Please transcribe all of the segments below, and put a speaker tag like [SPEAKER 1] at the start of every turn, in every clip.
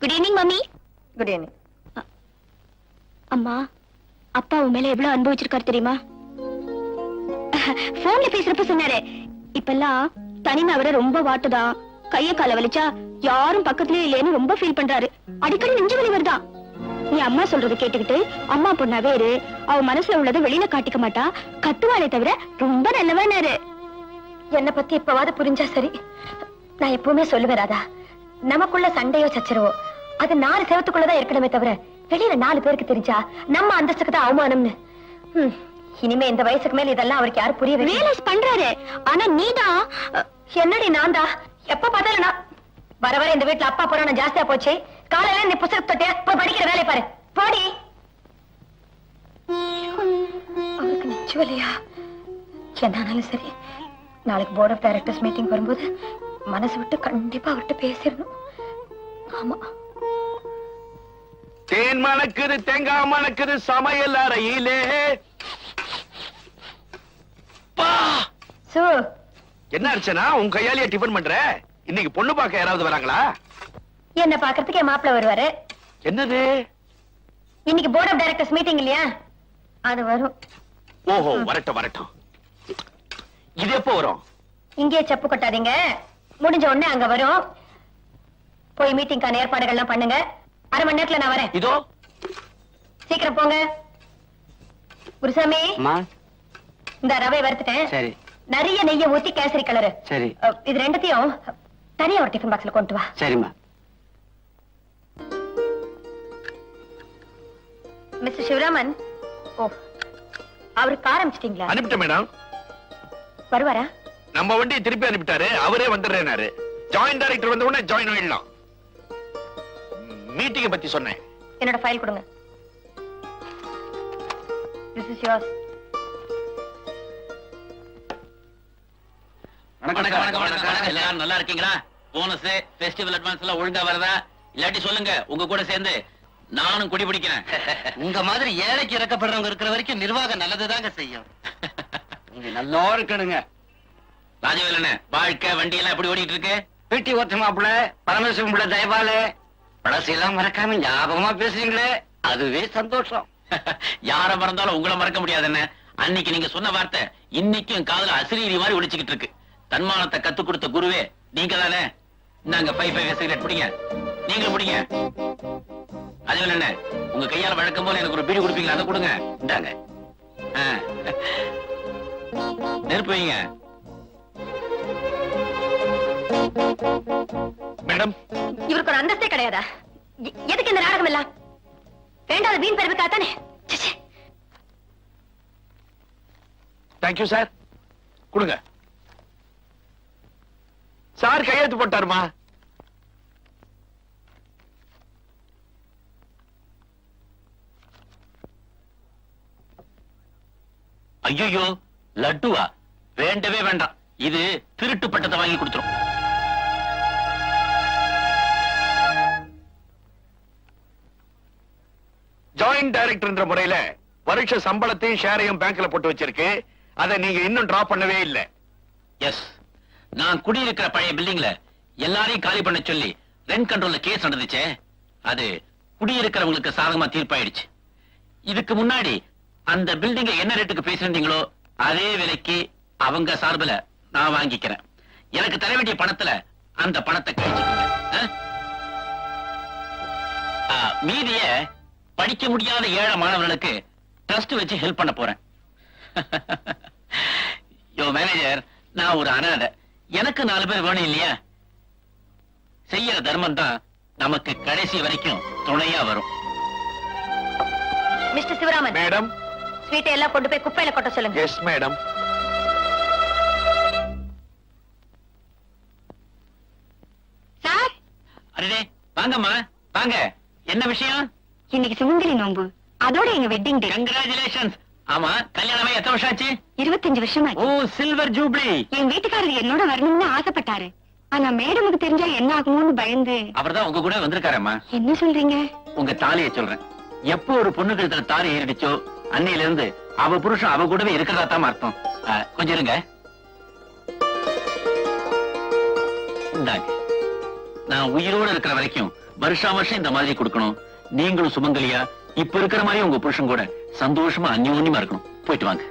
[SPEAKER 1] Good evening mummy.
[SPEAKER 2] Good evening.
[SPEAKER 1] அம்மா, அப்பா உன் மேல எவ்வளவு அனுபவிச்சிருக்காரு தெரியுமா? போன்ல பேசுறப்ப சொன்னாரு, இப்பெல்லாம் தனிமை அவரை ரொம்ப வாட்டுதான், கைய கால வலிச்சா யாரும் பக்கத்துலயே இல்லைன்னு ரொம்ப ஃபீல் பண்றாரு. அடிக்கடி நெஞ்சு வலி வருதான். நீ அம்மா சொல்றத கேட்டுக்கிட்டு அம்மா பொண்ணாவே இரு, அவ மனசுல உள்ளதை வெளியில காட்டிக்க மாட்டா, கத்துவாளே தவிர ரொம்ப நல்லவனாரு.
[SPEAKER 2] என்ன பத்தி இப்பவாது புரிஞ்சா சரி. நான் எப்பவுமே சொல்லுவேன் ராதா, நமக்குள்ள சண்டையோ சச்சரவோ அது 4 செவத்துக்குள்ளதான் இருக்கணுமே தவிர வெளியில 4 பேருக்கு தெரிஞ்சா நம்ம அந்தஸ்துக்கு தான் அவமானம்னு. இனிமே இந்த வயசுக்கு மேல இதெல்லாம் அவருக்கு யாரும் புரிய
[SPEAKER 1] ரியலைஸ் பண்றாரு. ஆனா நீதான்.
[SPEAKER 2] என்னடி நான் தான் எப்ப பார்த்தாலும் நான் வர வர இந்த வீட்டுல அப்பா புராணம் ஜாஸ்தியா போச்சு. காலையில இந்த புத்தகத்தை தொட்டியா போய் படிக்கிற வேலையை பாரு. போடி. அவருக்கு நிச்சயலையா என்னாலும் சரி, நாளைக்கு போர்ட் ஆஃப் டைரக்டர்ஸ் மீட்டிங் வரும்போது மனசு விட்டு கண்டிப்பா அவர்கிட்ட பேசிடணும். ஆமா.
[SPEAKER 3] தேன் மணக்குது, தேங்காய் மணக்குது சமையல் அறையிலே. என்ன அர்ச்சனா, உன் கையாலேயே டிபன் பண்ற? இன்னைக்கு பொண்ணு பார்க்க யாராவது வராங்களா?
[SPEAKER 2] என்ன பாக்குறதுக்கு என் மாப்பிள்ள வருவாரு.
[SPEAKER 3] என்னது?
[SPEAKER 2] இன்னைக்கு போர்ட் ஆஃப் டைரக்டர்ஸ் மீட்டிங் இல்லையா, அது வரும்.
[SPEAKER 3] ஓஹோ, வரட்டும் வரட்டும். இது எப்போ வரும்?
[SPEAKER 2] இங்கே செப்பு கொட்டாதீங்க, முடிஞ்ச உடனே அங்க வரும். போய் மீட்டிங்கான ஏற்பாடுகள் எல்லாம் பண்ணுங்க. அரை மணி நேரத்துல நான் வரேன்.
[SPEAKER 3] இதோ
[SPEAKER 2] சீக்கிரம் போங்க. குருசாமி, இந்த ரவை வறுத்துட்டேன்.
[SPEAKER 4] சரி.
[SPEAKER 2] நிறைய நெய்ய ஊத்தி கேசரி கலரு.
[SPEAKER 4] சரி.
[SPEAKER 2] இது ரெண்டுத்தையும் தனியா ஒரு டிஃபன் பாக்ஸ்ல கொண்டு வா.
[SPEAKER 4] சரிம்மா.
[SPEAKER 2] மிஸ்டர் சிவராமன், ஓ அவருக்கு ஆரம்பிச்சிட்டீங்களா?
[SPEAKER 3] அனுப்பிட்டேன் மேடம்.
[SPEAKER 2] வருவாரா?
[SPEAKER 3] நம்ம வண்டியை திருப்பி அனுப்பிட்டாரு, அவரே வந்துடுறேனாரு. ஜாயிண்ட் டைரக்டர் வந்த உடனே ஜாயின் ஆயிடலாம். மீட்டிங் பத்தி சொன்னேன்.
[SPEAKER 2] என்னோட ஃபைல் கொடுங்க. This is yours.
[SPEAKER 4] எல்லாரும் நல்லா இருக்கீங்களா? போனஸ், ஃபெஸ்டிவல் அட்வான்ஸ் எல்லாம் ஒழுங்கா வரதா? இல்லாட்டி சொல்லுங்க, உங்க கூட சேர்ந்து நானும் குடி பிடிக்கிறேன்.
[SPEAKER 5] உங்க மாதிரி ஏழைக்கு இறக்கப்படுறவங்க இருக்கிற வரைக்கும் நிர்வாகம் நல்லதுதாங்க செய்யும்.
[SPEAKER 4] நீங்க நல்லா இருக்கணுங்க. ராஜவேலண்ணே, வாழ்க்கை வண்டி எல்லாம் எப்படி ஓடிட்டு இருக்கு?
[SPEAKER 5] வீட்டி ஒருத்த மாப்பிள்ள பரமேஸ்வரன் பிள்ளை தயவால பழசையெல்லாம் மறக்காம ஞாபகமா பேசுறீங்களே, அதுவே சந்தோஷம்.
[SPEAKER 4] யார மறந்தாலும் உங்களை மறக்க முடியாது. என்ன அன்னைக்கு நீங்க சொன்ன வார்த்தை இன்னைக்கும் காதுல அசிரீரி மாதிரி ஒழிச்சுக்கிட்டு இருக்கு. தன்மானத்தை கத்து கொடுத்த குருவே நீங்க தானே. நாங்க 5 சிகரெட் பிடிங்க, நீங்களும் பிடிங்க. அதே என்ன, உங்க கையால வழக்கம் போல எனக்கு ஒரு பீடி கொடுப்பீங்களா? அதை கொடுங்க. இந்தாங்க. நெருப்பு வைங்க.
[SPEAKER 3] மேடம்,
[SPEAKER 2] இவருக்கு ஒரு அந்தஸ்தே கிடையாதா? எதுக்கு இந்த நாடகம் எல்லாம்? வேண்டாத வீண் பெருமைக்காத்தானே.
[SPEAKER 3] Thank you sir. கொடுங்க சார். கையெழுத்து போட்டாருமா?
[SPEAKER 4] ஐயோ, லட்டுவா? வேண்டவே வேண்டாம். இது திருட்டு பட்டத்தை வாங்கி கொடுத்துரும்.
[SPEAKER 3] ஜாயிண்ட் டைரக்டர் முறையில வருஷ சம்பளத்தையும் ஷேரையும் பேங்க்ல போட்டு வச்சிருக்கு. அதை நீங்க இன்னும் டிரா பண்ணவே இல்லை.
[SPEAKER 4] எஸ், நான் குடியிருக்கிற பழைய பில்டிங்ல எல்லாரையும் காலி பண்ண சொல்லி ரெண்ட் கண்ட்ரோல்ல கேஸ் நடந்துச்சே, அது குடியிருக்கிறவங்களுக்கு சாதகமா தீர்ப்பாயிடுச்சு. இதுக்கு முன்னாடி அந்த பில்டிங்க என்ன ரேட்டுக்கு பேசியிருந்தீங்களோ அதே விலைக்கு அவங்க சார்பில் நான் வாங்கிக்கிறேன். எனக்கு தர வேண்டிய பணத்துல அந்த பணத்தை கழிச்சுக்கீங்க. மீதிய படிக்க முடியாத ஏழை மாணவர்களுக்கு ட்ரஸ்ட் வச்சு ஹெல்ப் பண்ண போறேன். யோ மேனேஜர், நான் ஒரு அனாதை, எனக்கு 4 பேர் வேணும் இல்லையா? செய்யற தர்மம் தான் நமக்கு கடைசி வரைக்கும் துணையா வரும்.
[SPEAKER 2] மிஸ்டர் சிவராமன்,
[SPEAKER 3] மேடம்,
[SPEAKER 2] ஸ்வீட்டை எல்லாம் கொண்டு போய் குப்பையில கொட்ட சொல்லுங்க.
[SPEAKER 3] Yes madam.
[SPEAKER 1] சார்,
[SPEAKER 4] அரே வாங்கம்மா வாங்க. என்ன விஷயம்?
[SPEAKER 1] இன்னைக்கு சுமங்கலி நோம்பு, அதோட எங்க வெட்டிங் டே.
[SPEAKER 4] கங்க்ராச்சுலேஷன்ஸ். ஆமா, கல்யாணமே எத்தனை வருஷம் ஆச்சு?
[SPEAKER 1] 25 வருஷமா.
[SPEAKER 4] ஓ, சில்வர் ஜூப்ளி.
[SPEAKER 1] என் வீட்டுக்காரர் என்னோட வரணும்னு ஆசைப்பட்டாரு. ஆனா மேடமுக்கு தெரிஞ்சா என்ன ஆகுமோன்னு பயந்து.
[SPEAKER 4] அவர்தான் உங்க கூட வந்திருக்காரம்மா.
[SPEAKER 1] என்ன சொல்றீங்க?
[SPEAKER 4] உங்க தாலியை சொல்றேன். எப்போ ஒரு பொண்ணு கழுத்துல தாலி ஏறிடுச்சோ அன்னையில இருந்து அவ புருஷன் அவ கூடவே இருக்கிறதா தான் அர்த்தம். கொஞ்சம் இருங்க. இந்தாங்க, நான் உயிரோடு இருக்கிற வரைக்கும் வருஷா வருஷம் இந்த மாதிரி கொடுக்கணும். நீங்களும் சுமங்கலியா இப்ப இருக்கிற மாதிரி உங்க புருஷன் கூட சந்தோஷமா அந்யோன்யமா இருக்கணும். போயிட்டு வாங்க.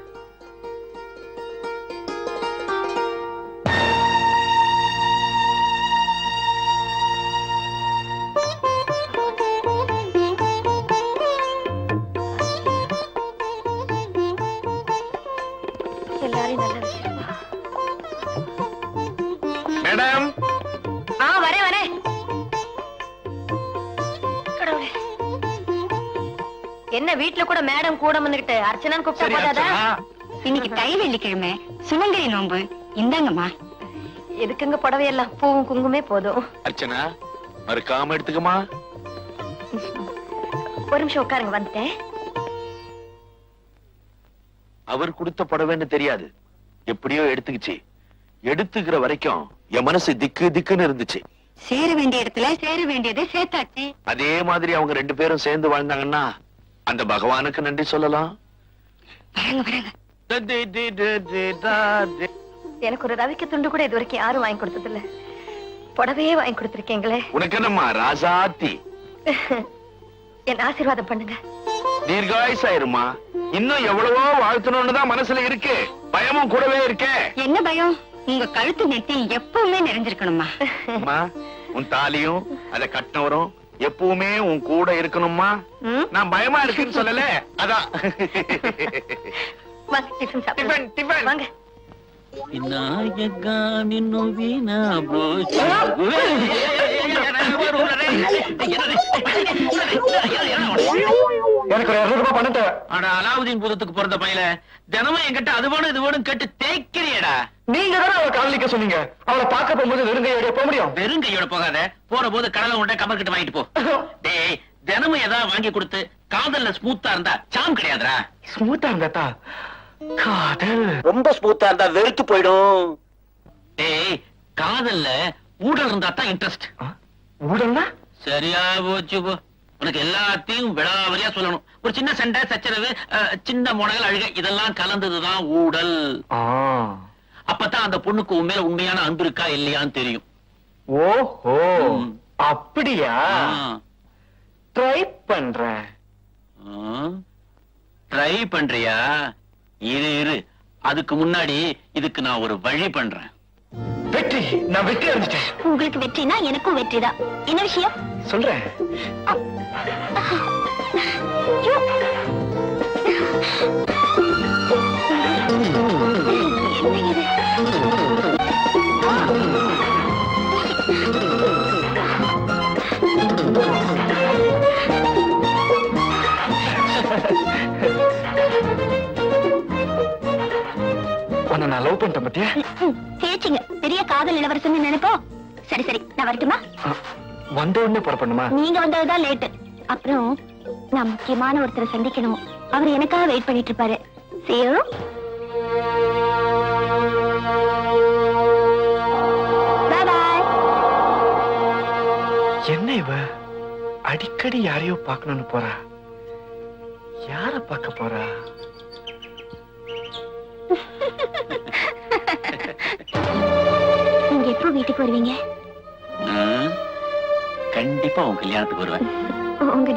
[SPEAKER 2] எல்லாரையும் நல்ல விஷயமா.
[SPEAKER 3] மேடம்,
[SPEAKER 2] வரேன் வரேன். கடவுளே. என்ன வீட்டுல கூட மேடம் கூட வந்துகிட்டு அர்ச்சனான்னு கூப்பிட்டா
[SPEAKER 3] சரி
[SPEAKER 2] போதாதா?
[SPEAKER 3] அர்ச்சனா.
[SPEAKER 1] இன்னைக்கு தை வெள்ளிக்கிழமை சுமங்கலி நோன்பு. இந்தாங்கம்மா.
[SPEAKER 2] எதுக்குங்க புடவையெல்லாம் பூவும் குங்குமே போதும்.
[SPEAKER 3] அர்ச்சனா மறுக்காம எடுத்துக்கமா.
[SPEAKER 2] ஒரு நிமிஷம் உட்காருங்க, வந்துட்டேன்.
[SPEAKER 3] அவர் கொடுத்த புடவைன்னு தெரியாது, எப்படியோ எடுத்துக்கிச்சு. எடுத்துக்கிற வரைக்கும் என் மனசு திக்கு திக்குன்னு இருந்துச்சு.
[SPEAKER 1] சேர வேண்டிய இடத்துல சேர வேண்டியதை சேர்த்தாச்சு.
[SPEAKER 3] அதே மாதிரி அவங்க 2 பேரும் சேர்ந்து வாழ்ந்தாங்கன்னா அந்த பகவானுக்கு நன்றி சொல்லலாம்.
[SPEAKER 1] வரங்க வரங்க.
[SPEAKER 2] எனக்கு ஒரு ரவிக்க துண்டு கூட இது வரைக்கும் யாரும் வாங்கி கொடுத்தது இல்ல. புடவையே வாங்கி கொடுத்திருக்கீங்களே.
[SPEAKER 3] உனக்கு என்னம்மா ராசாத்தி.
[SPEAKER 2] என் ஆசீர்வாதம் பண்ணுங்க.
[SPEAKER 3] தீர்காயுசாயிருமா. இன்னும் எவ்வளவோ வாழ்த்தணும்னு தான் மனசுல இருக்கு. பயமும் கூடவே இருக்கே.
[SPEAKER 1] என்ன பயம்? உங்க கழுத்து நெத்தி எப்பவுமே நிறைஞ்சிருக்கணுமா?
[SPEAKER 3] அம்மா, உன் தாலியும் அதை கட்டினவரும் எப்பவுமே உன் கூட இருக்கணும்மா.
[SPEAKER 2] ம்?
[SPEAKER 3] நான் பயமா இருக்குன்னு சொல்லல, அதான்.
[SPEAKER 2] வாங்க, டிஃபன் சாப்பிடுங்க.
[SPEAKER 3] Tiffin, tiffin.
[SPEAKER 2] வாங்க.
[SPEAKER 4] விநாயகா நின்னு வீணா போச்சு.
[SPEAKER 3] எனக்கு 200 ரூபாய் பண்ணிட்டு.
[SPEAKER 4] அட அலாவுதீன் பூதத்துக்கு பிறந்த பையல, தினமும் என்கிட்ட அது வேணும் இது வேணும் கேட்டு தேய்க்கிறியடா.
[SPEAKER 3] நீங்க தானே அவளை காதலிக்க சொன்னீங்க. அவளை பார்க்க போகும்போது வெறுங்கையோட போக முடியும்.
[SPEAKER 4] வெறும் கையோட போகாத. போற போது கடலை உண்டை கமல் கிட்ட வாங்கிட்டு போ. டேய், தினமும் ஏதாவது வாங்கி கொடுத்து காதல்ல ஸ்மூத்தா இருந்தா சாம் கிடையாதுடா.
[SPEAKER 3] ஸ்மூத்தா இருந்தா காதல்.
[SPEAKER 5] ரொம்ப ஸ்மூத்தா இருந்தா வெறுத்து போயிடும்.
[SPEAKER 4] டேய், காதல்ல ஊடல் இருந்தா தான் இன்ட்ரெஸ்ட்.
[SPEAKER 3] ஊடல்னா?
[SPEAKER 4] சரியா போச்சு போ. உனக்கு எல்லாத்தையும் விடாவரியா சொல்லணும். ஒரு சின்ன சண்டை சச்சரவு, சின்ன முனைகள் அழுக, இதெல்லாம் கலந்ததுதான் ஊடல். அப்பதான் அந்த பொண்ணுக்கு உண்மையில உண்மையான அன்பு இருக்கா இல்லையான்னு தெரியும்.
[SPEAKER 3] ஓஹோ,
[SPEAKER 4] ம்.
[SPEAKER 3] அப்படியா? ட்ரை பண்றேன்.
[SPEAKER 4] ட்ரை பண்றியா? இரு, அதுக்கு முன்னாடி இதுக்கு நான் ஒரு வழி பண்றேன்.
[SPEAKER 3] வெற்றி, நான் வெற்றி அடைஞ்சிட்டேன்.
[SPEAKER 1] உங்களுக்கு வெற்றினா எனக்கும் வெற்றிதான். என்ன விஷயம்?
[SPEAKER 3] சொல்றேன்.
[SPEAKER 1] ஐயோ. என்ன இது?
[SPEAKER 3] உன்னை நான் லவ் பண்ணிட்டேன் பத்தியா?
[SPEAKER 1] சேச்சிங்க, பெரிய காதல் இளவரசன் நினைப்போம். சரி சரி, நான் வரட்டுமா?
[SPEAKER 3] வந்த உடனே புறப்படணுமா?
[SPEAKER 1] நீங்க வந்ததுதான் லேட்டு. அப்புறம் நான் முக்கியமான ஒருத்தரை சந்திக்கணும். அவர் எனக்காக வெயிட் பண்ணிட்டு இருப்பாரு. See you. Bye bye.
[SPEAKER 3] என்ன இவ அடிக்கடி யாரையோ பார்க்கணும்னு போறா? யார பார்க்க போறா?
[SPEAKER 1] நீங்க எப்போ வீட்டுக்கு வருவீங்க?
[SPEAKER 4] கண்டிப்பா உன் கல்யாணத்துக்கு வருவேன்.
[SPEAKER 1] உங்க